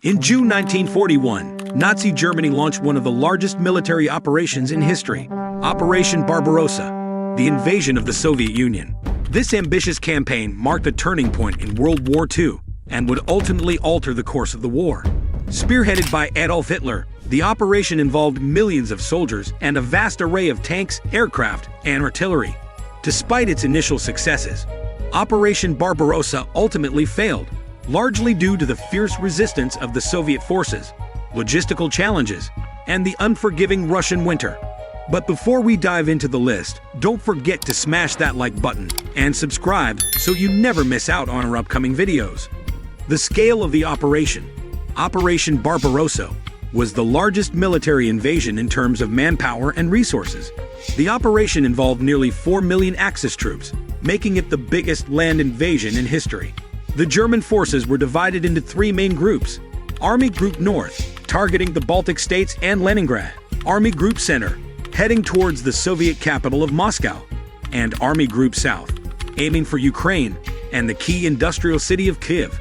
In June 1941, Nazi Germany launched one of the largest military operations in history, Operation Barbarossa, the invasion of the Soviet Union. This ambitious campaign marked a turning point in World War II and would ultimately alter the course of the war. Spearheaded by Adolf Hitler, the operation involved millions of soldiers and a vast array of tanks, aircraft, and artillery. Despite its initial successes, Operation Barbarossa ultimately failed, largely due to the fierce resistance of the Soviet forces, logistical challenges, and the unforgiving Russian winter. But before we dive into the list, don't forget to smash that like button and subscribe so you never miss out on our upcoming videos. The scale of the operation, Operation Barbarossa, was the largest military invasion in terms of manpower and resources. The operation involved nearly 4 million Axis troops, making it the biggest land invasion in history. The German forces were divided into three main groups: Army Group North, targeting the Baltic states and Leningrad; Army Group Center, heading towards the Soviet capital of Moscow; and Army Group South, aiming for Ukraine and the key industrial city of Kyiv.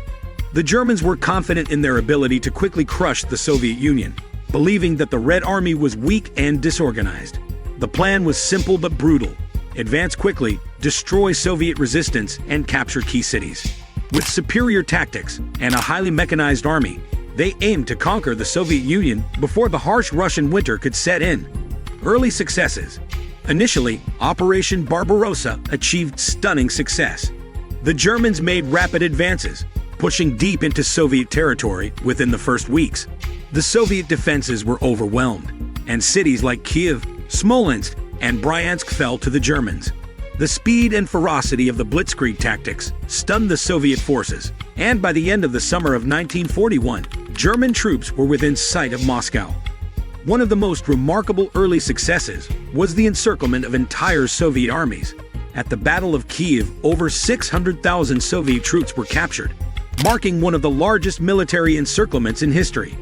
The Germans were confident in their ability to quickly crush the Soviet Union, believing that the Red Army was weak and disorganized. The plan was simple but brutal: advance quickly, destroy Soviet resistance, and capture key cities. With superior tactics and a highly mechanized army, they aimed to conquer the Soviet Union before the harsh Russian winter could set in. Early successes. Initially, Operation Barbarossa achieved stunning success. The Germans made rapid advances, pushing deep into Soviet territory within the first weeks. The Soviet defenses were overwhelmed, and cities like Kyiv, Smolensk, and Bryansk fell to the Germans. The speed and ferocity of the blitzkrieg tactics stunned the Soviet forces, and by the end of the summer of 1941, German troops were within sight of Moscow. One of the most remarkable early successes was the encirclement of entire Soviet armies. At the Battle of Kyiv, over 600,000 Soviet troops were captured, marking one of the largest military encirclements in history.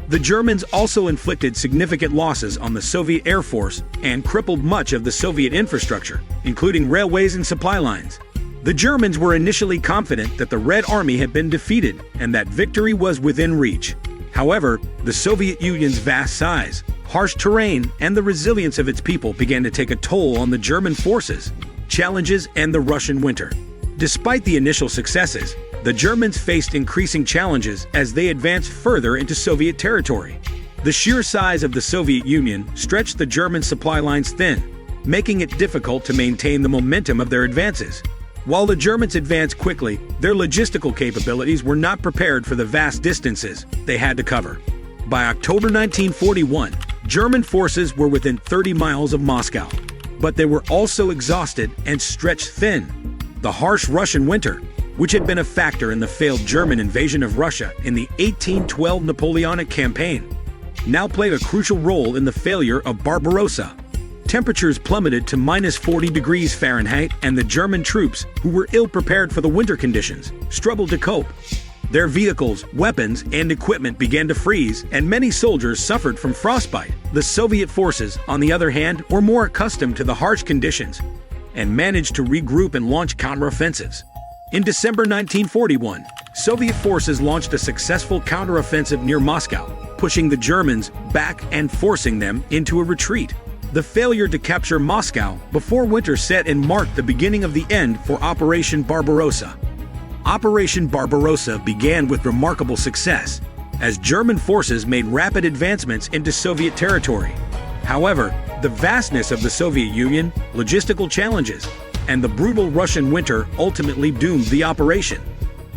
The Germans also inflicted significant losses on the Soviet Air Force and crippled much of the Soviet infrastructure, including railways and supply lines. The Germans were initially confident that the Red Army had been defeated and that victory was within reach. However, the Soviet Union's vast size, harsh terrain, and the resilience of its people began to take a toll on the German forces, challenges, and the Russian winter. Despite the initial successes, the Germans faced increasing challenges as they advanced further into Soviet territory. The sheer size of the Soviet Union stretched the German supply lines thin, making it difficult to maintain the momentum of their advances. While the Germans advanced quickly, their logistical capabilities were not prepared for the vast distances they had to cover. By October 1941, German forces were within 30 miles of Moscow, but they were also exhausted and stretched thin. The harsh Russian winter, which had been a factor in the failed German invasion of Russia in the 1812 Napoleonic campaign, now played a crucial role in the failure of Barbarossa. Temperatures plummeted to -40 degrees Fahrenheit, and the German troops, who were ill-prepared for the winter conditions, struggled to cope. Their vehicles, weapons, and equipment began to freeze, and many soldiers suffered from frostbite. The Soviet forces, on the other hand, were more accustomed to the harsh conditions and managed to regroup and launch counteroffensives. In December 1941, Soviet forces launched a successful counteroffensive near Moscow, pushing the Germans back and forcing them into a retreat. The failure to capture Moscow before winter set in marked the beginning of the end for Operation Barbarossa. Operation Barbarossa began with remarkable success, as German forces made rapid advancements into Soviet territory. However, the vastness of the Soviet Union, logistical challenges, and the brutal Russian winter ultimately doomed the operation.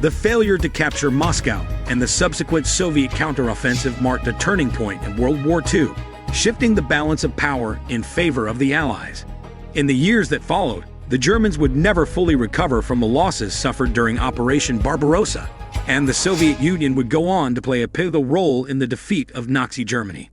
The failure to capture Moscow and the subsequent Soviet counteroffensive marked a turning point in World War II, shifting the balance of power in favor of the Allies. In the years that followed, the Germans would never fully recover from the losses suffered during Operation Barbarossa, and the Soviet Union would go on to play a pivotal role in the defeat of Nazi Germany.